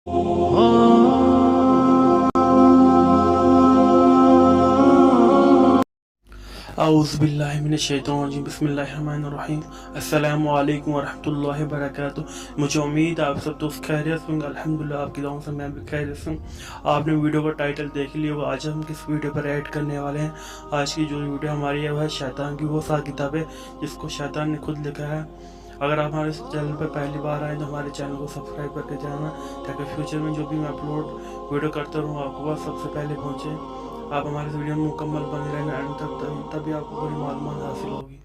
औज़ुबिल्लाहि मिनश्शैतानिर्रजीम बिस्मिल्लाहिर्रहमानिर्रहीम अस्सलामु अलैकुम वरहमतुल्लाहि वबरकातुहू। मुझे उम्मीद है आप सब दोस्त खैरियत से होंगे। अल्हम्दुलिल्लाह आपकी दुआओं से मैं भी खैरियत से हूँ। आपने वीडियो का टाइटल देख लिया होगा। आज हम किस वीडियो पर ऐड करने वाले हैं। आज की जो वीडियो हमारी है वह है शैतान की वो सारी किताबें जिसको शैतान ने खुद लिखा है। अगर आप हमारे चैनल पर पहली बार आए तो हमारे चैनल को सब्सक्राइब करके जाना, ताकि फ्यूचर में जो भी मैं अपलोड वीडियो करता रहूँ आपको वह सबसे पहले पहुँचे। आप हमारे वीडियो में मुकम्मल बने रहना एंड तक, तभी आपको पूरी मालूमात हासिल होगी।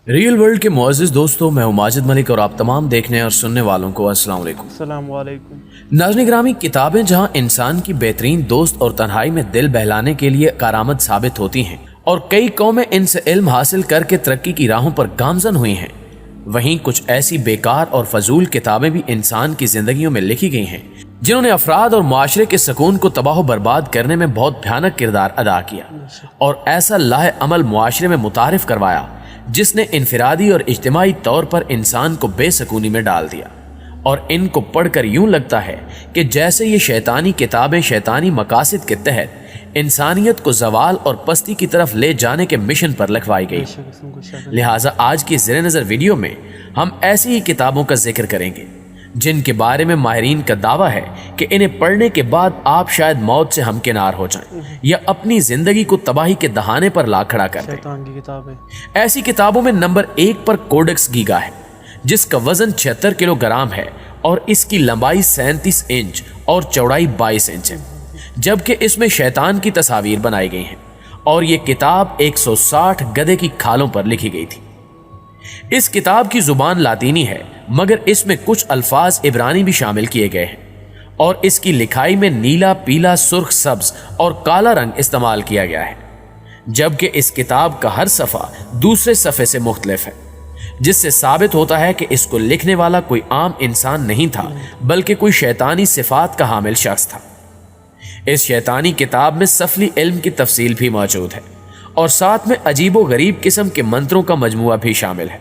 रियल वर्ल्ड के मुअज़्ज़िज़ दोस्तों, मैं हूं माजिद मलिक और आप तमाम देखने और सुनने वालों को अस्सलाम वालेकुम। अस्सलाम वालेकुम। नाज़रीन गिरामी, किताबें जहां इंसान की बेहतरीन दोस्त और तन्हाई में दिल बहलाने के लिए कारआमद साबित होती हैं और कई कौमें इनसे इल्म हासिल करके तरक्की की राहों पर गामजन हुई हैं, वहीं कुछ ऐसी बेकार और फजूल किताबें भी इंसान की जिंदगियों में लिखी गई हैं जिन्होंने अफराद और माशरे के सुकून को तबाह बर्बाद करने में बहुत भयानक किरदार अदा किया और ऐसा लाहे अमल मुआशरे में मुतारिफ करवाया जिसने इनफिरादी और इज्तिमाई तौर पर इंसान को बेसकूनी में डाल दिया। और इनको पढ़कर यूं लगता है कि जैसे ये शैतानी किताबें शैतानी मकासद के तहत इंसानियत को जवाल और पस्ती की तरफ ले जाने के मिशन पर लिखवाई गई। लिहाजा आज की ज़ेरे नज़र वीडियो में हम ऐसी ही किताबों का जिक्र करेंगे जिनके बारे में माहिरीन का दावा है कि इन्हें पढ़ने के बाद आप शायद मौत से हमकिनार हो जाएं या अपनी जिंदगी को तबाही के दहाने पर ला खड़ा कर दें। ऐसी किताबों में नंबर 1 पर कोडेक्स गीगा है, जिसका वजन 76 किलोग्राम है और इसकी लंबाई 37 इंच और चौड़ाई 22 इंच है, जबकि इसमें शैतान की तस्वीर बनाई गई हैं और ये किताब 160 गधे की खालों पर लिखी गई थी। इस किताब की जुबान लातीनी है, मगर इसमें कुछ अल्फाज इब्रानी भी शामिल किए गए हैं और इसकी लिखाई में नीला, पीला, सुर्ख, सब्ज और काला रंग इस्तेमाल किया गया है, जबकि इस किताब का हर सफ़ा दूसरे सफ़े से मुख्तलिफ है, जिससे साबित होता है कि इसको लिखने वाला कोई आम इंसान नहीं था, बल्कि कोई शैतानी सिफात का हामिल शख्स था। इस शैतानी किताब में सफली इल्म की तफसील भी मौजूद है और साथ में अजीबो गरीब किस्म के मंत्रों का मजमुआ भी शामिल है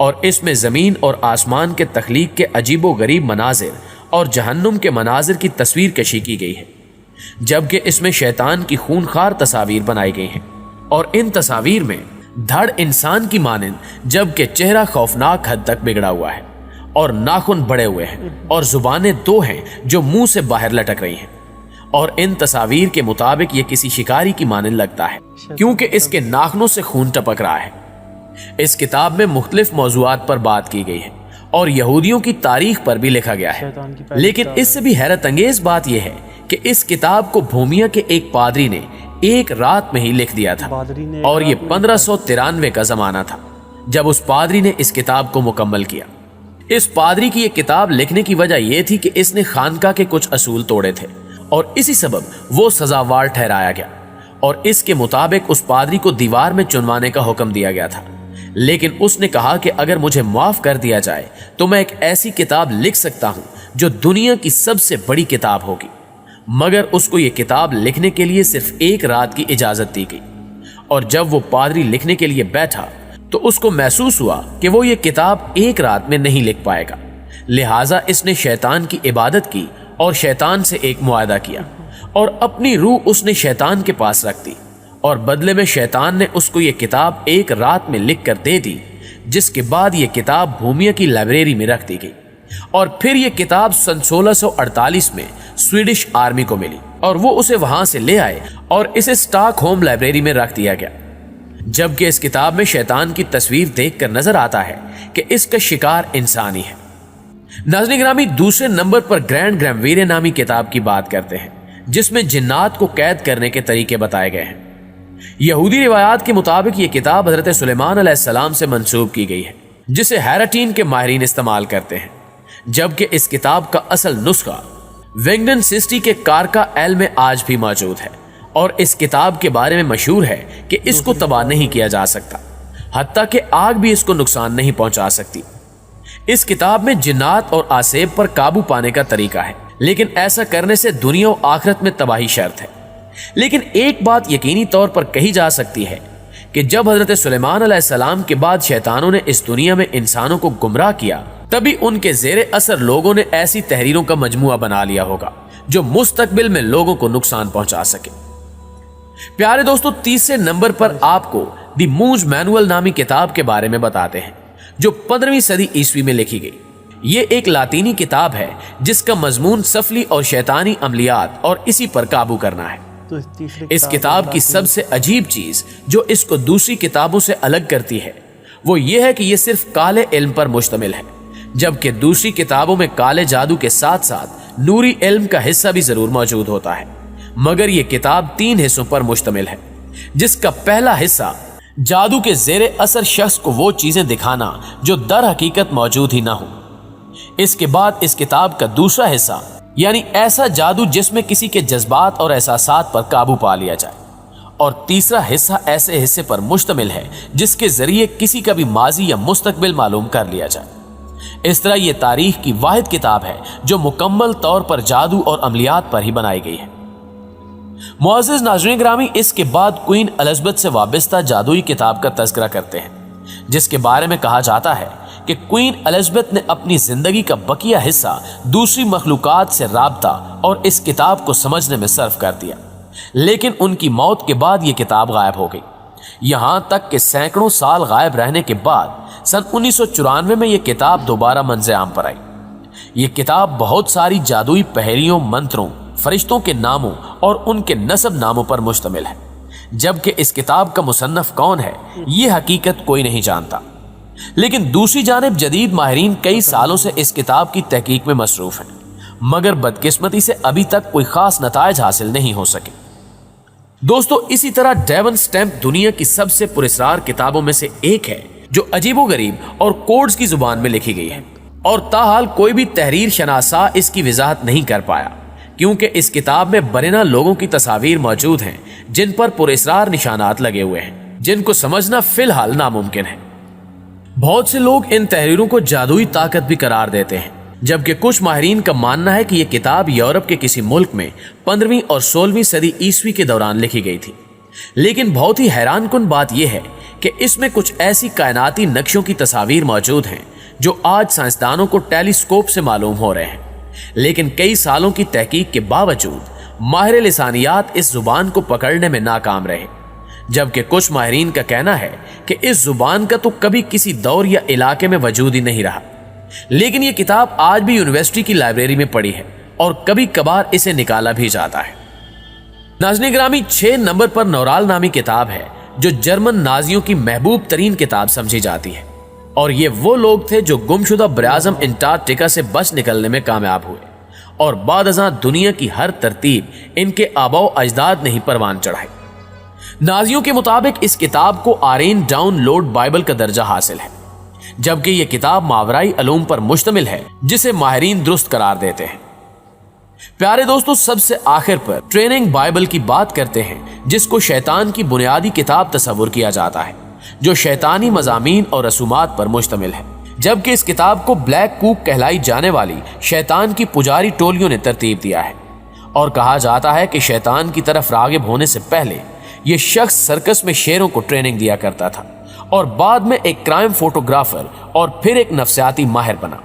और इसमें ज़मीन और आसमान के तख्लीक के अजीबो गरीब मनाजिर और जहन्नुम के मनाजिर की तस्वीर कशी की गई है, जबकि इसमें शैतान की खूनखार तस्वीर बनाई गई हैं और इन तस्वीर में धड़ इंसान की मानंद, जबकि चेहरा खौफनाक हद तक बिगड़ा हुआ है और नाखून बड़े हुए हैं और जुबानें 2 हैं जो मुंह से बाहर लटक रही हैं। और इन तस्वीर के मुताबिक ये किसी शिकारी की मानंद लगता है, क्योंकि इसके नाखूनों से खून टपक रहा है। इस किताब में मुख्तलिफ मौज़ूआत पर बात की गई है और यहूदियों की तारीख पर भी लिखा गया है, लेकिन इससे भी हैरत अंगेज बात यह है कि इस किताब को भूमिया के एक पादरी ने एक रात में ही लिख दिया था और ये 1593 का जमाना था जब उस पादरी ने इस किताब को मुकम्मल किया। इस पादरी की ये किताब लिखने की वजह यह थी कि इसने खानका के कुछ असूल तोड़े थे और इसी सबब वो सजावार ठहराया गया और इसके मुताबिक उस पादरी को दीवार में चुनवाने का हुक्म दिया गया था, लेकिन उसने कहा कि अगर मुझे माफ कर दिया जाए तो मैं एक ऐसी किताब लिख सकता हूं जो दुनिया की सबसे बड़ी किताब होगी। मगर उसको ये किताब लिखने के लिए सिर्फ 1 रात की इजाजत दी गई और जब वो पादरी लिखने के लिए बैठा तो उसको महसूस हुआ कि वो ये किताब 1 रात में नहीं लिख पाएगा। लिहाजा इसने शैतान की इबादत की और शैतान से एक मुआहदा किया और अपनी रूह उसने शैतान के पास रख दी और बदले में शैतान ने उसको ये किताब 1 रात में लिख कर दे दी, जिसके बाद ये किताब भूमिया की लाइब्रेरी में रख दी गई और फिर ये किताब सन 1648 में स्वीडिश आर्मी को मिली और वो उसे वहां से ले आए और इसे स्टॉकहोम लाइब्रेरी में रख दिया गया। जबकि इस किताब में शैतान की तस्वीर देखकर नजर आता है कि इसका शिकार इंसान ही है। नाज़रीन गिरामी, दूसरे नंबर पर ग्रैंड ग्रैमवीरे नामी किताब की बात करते हैं, जिसमें जिन्नात को कैद करने के तरीके बताए गए हैं। यहूदी रिवायात के मुताबिक ये किताब हजरत सुलेमान अलैहिस्सलाम से मंसूब की गई है, जिसे हैराटीन के माहिरीन इस्तेमाल करते हैं, जबकि इस किताब का असल नुस्खा विंगडन सिटी के कारका एल में आज भी मौजूद है और इस किताब के बारे में मशहूर है कि इसको तबाह नहीं किया जा सकता, हत्ता कि आग भी इसको नुकसान नहीं पहुंचा सकती। इस किताब में जिन्नात और आसेब पर काबू पाने का तरीका है, लेकिन ऐसा करने से दुनिया और आखिरत में तबाही शर्त है। लेकिन एक बात यकीनी तौर पर कही जा सकती है कि जब हजरत सुलेमान अलैहिस्सलाम के बाद शैतानों ने इस दुनिया में इंसानों को गुमराह किया तभी उनके ज़ेरे असर लोगों ने ऐसी तहरीरों का मजमुआ बना लिया होगा जो मुस्तकबिल में लोगों को नुकसान पहुंचा सके। प्यारे दोस्तों, तीसरे नंबर पर आपको दी मूज मैनुअल नामी किताब के बारे में बताते हैं, जो 15वीं सदी ईस्वी में लिखी गई। ये एक लातीनी किताब है जिसका मजमून सफली और शैतानी अमलियात और इसी पर काबू करना है। इस किताब की सबसे अजीब चीज जो इसको दूसरी किताबों से अलग करती है वो ये है कि ये सिर्फ काले इल्म पर मुश्तमिल है, जबकि दूसरी किताबों में काले जादू के साथ साथ नूरी इल्म का हिस्सा भी जरूर मौजूद होता है। मगर ये किताब 3 हिस्सों पर मुश्तमिल है, जिसका पहला हिस्सा जादू के ज़ेरे असर शख्स को वो चीजें दिखाना जो दर हकीकत मौजूद ही ना हो। इसके बाद इस किताब का दूसरा हिस्सा यानी ऐसा जादू जिसमें किसी के जज्बात और एहसासात पर काबू पा लिया जाए, और तीसरा हिस्सा ऐसे हिस्से पर मुश्तमिल है जिसके जरिए किसी का भी माजी या मुस्तकबिल मालूम कर लिया जाए। इस तरह यह तारीख की वाहिद किताब है जो मुकम्मल तौर पर जादू और अमलियात पर ही बनाई गई है। मुअज़्ज़िज़ नाज़रीन ग्रामी, इसके बाद क्वीन एलिज़ाबेथ से वाबस्ता जादुई किताब का तज़किरा करते हैं, जिसके बारे में कहा जाता है कि क्वीन एलिज़ाबेथ ने अपनी जिंदगी का बकिया हिस्सा दूसरी मखलूकात से राबता और इस किताब को समझने में सर्फ कर दिया, लेकिन उनकी मौत के बाद यह किताब गायब हो गई। यहां तक कि सैकड़ों साल गायब रहने के बाद सन 1994 में यह किताब दोबारा मंज़र आम पर आई। यह किताब बहुत सारी जादुई पहेलियों, मंत्रों, फरिश्तों के नामों और उनके नसब नामों पर मुश्तमिल है, जबकि इस किताब का मुसन्नफ कौन है यह हकीकत कोई नहीं जानता। लेकिन दूसरी जानिब जदीद माहिरीन कई सालों से इस किताब की तहकीक में मसरूफ हैं, मगर बदकिस्मती से अभी तक कोई खास नताइज हासिल नहीं हो सके। दोस्तों, इसी तरह डेवन स्टैम्प दुनिया की सबसे पुरस्कार किताबों में से एक है जो अजीबोगरीब और कोड्स की जुबान में लिखी गई है, और ताहाल कोई भी तहरीर शनासा इसकी वजाहत नहीं कर पाया, क्योंकि इस किताब में बरेना लोगों की तस्वीर मौजूद हैं जिन पर पुरस्कार निशानात लगे हुए हैं, जिनको समझना फिलहाल नामुमकिन है। बहुत से लोग इन तहरीरों को जादुई ताकत भी करार देते हैं, जबकि कुछ माहिरीन का मानना है कि यह किताब यूरोप के किसी मुल्क में 15वीं और 16वीं सदी ईस्वी के दौरान लिखी गई थी। लेकिन बहुत ही हैरानकुन बात यह है कि इसमें कुछ ऐसी कायनाती नक्शों की तस्वीर मौजूद हैं जो आज साइंसदानों को टेलीस्कोप से मालूम हो रहे हैं, लेकिन कई सालों की तहकीक के बावजूद माहिर लिसानियात इस जुबान को पकड़ने में नाकाम रहे, जबकि कुछ माहिरीन का कहना है कि इस जुबान का तो कभी किसी दौर या इलाके में वजूद ही नहीं रहा, लेकिन यह किताब आज भी यूनिवर्सिटी की लाइब्रेरी में पड़ी है और कभी कभार इसे निकाला भी जाता है। नाज़रीन ग्रामी, 6 नंबर पर नौराल नामी किताब है जो जर्मन नाजियों की महबूब तरीन किताब समझी जाती है, और ये वो लोग थे जो गुमशुदा बराज़म अंटार्कटिका से बच निकलने में कामयाब हुए, और बाद अज़ां दुनिया की हर तरतीब इनके आबाओ अजदाद ने ही परवान चढ़ाई। नाजियों के मुताबिक इस किताब को आरेन डाउनलोड बाइबल का दर्जा हासिल है, जबकि यह किताब मावराई अलूम पर मुश्तमिल है जिसे माहिरीन दुरुस्त करार देते हैं। प्यारे दोस्तों, सबसे आखिर पर ट्रेनिंग बाइबल की बात करते हैं, जिसको शैतान की बुनियादी किताब तस्वुर किया जाता है, जो शैतानी मज़ामीन और रसूमात पर मुश्तमिल है, जबकि इस किताब को ब्लैक कूक कहलाई जाने वाली शैतान की पुजारी टोलियों ने तरतीब दिया है, और कहा जाता है कि शैतान की तरफ रागिब होने से पहले यह शख्स सर्कस में शेरों को ट्रेनिंग दिया करता था और बाद में एक क्राइम फोटोग्राफर और फिर एक नफ्सियाती माहिर बना।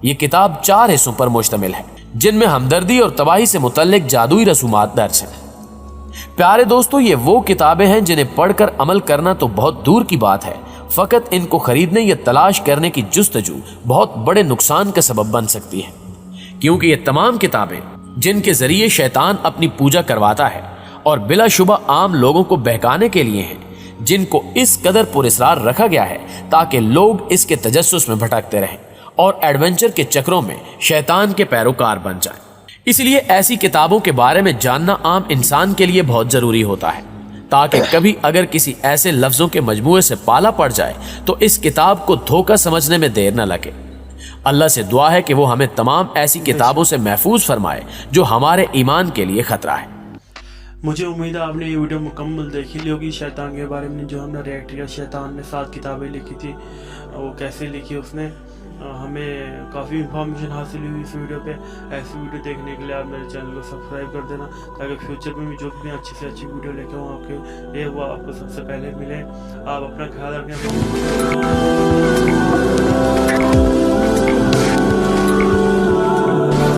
यह किताब 4 हिस्सों पर मुश्तमिल है, जिनमें हमदर्दी और तबाही से मुतल्लिक जादुई रसूमात दर्ज हैं। प्यारे दोस्तों, ये वो किताबें हैं जिन्हें पढ़कर अमल करना तो बहुत दूर की बात है, फकत इनको खरीदने या तलाश करने की जुस्तजू बहुत बड़े नुकसान का सबब बन सकती है, क्योंकि ये तमाम किताबें जिनके जरिए शैतान अपनी पूजा करवाता है और बिलाशुबा आम लोगों को बहकाने के लिए हैं, जिनको इस कदर पुरस्कार रखा गया है ताकि लोग इसके तजस्सुस में भटकते रहें और एडवेंचर के चक्रों में शैतान के पैरोकार बन जाएं। इसलिए ऐसी किताबों के बारे में जानना आम इंसान के लिए बहुत जरूरी होता है, ताकि कभी अगर किसी ऐसे लफ्जों के मजमूए से पाला पड़ जाए तो इस किताब को धोखा समझने में देर न लगे। अल्लाह से दुआ है कि वो हमें तमाम ऐसी किताबों से महफूज फरमाए जो हमारे ईमान के लिए खतरा है। मुझे उम्मीद है आपने ये वीडियो मुकम्मल देखी ली होगी। शैतान के बारे में जो हमने रिएक्ट किया, शैतान ने 7 किताबें लिखी थी, वो कैसे लिखी उसने, हमें काफ़ी इंफॉर्मेशन हासिल हुई इस वीडियो पे। ऐसी वीडियो देखने के लिए आप मेरे चैनल को सब्सक्राइब कर देना, ताकि फ्यूचर में भी जो भी अच्छी से अच्छी वीडियो लेके आऊँ आपके लिए वो आपको सबसे पहले मिले। आप अपना ख्याल रखें।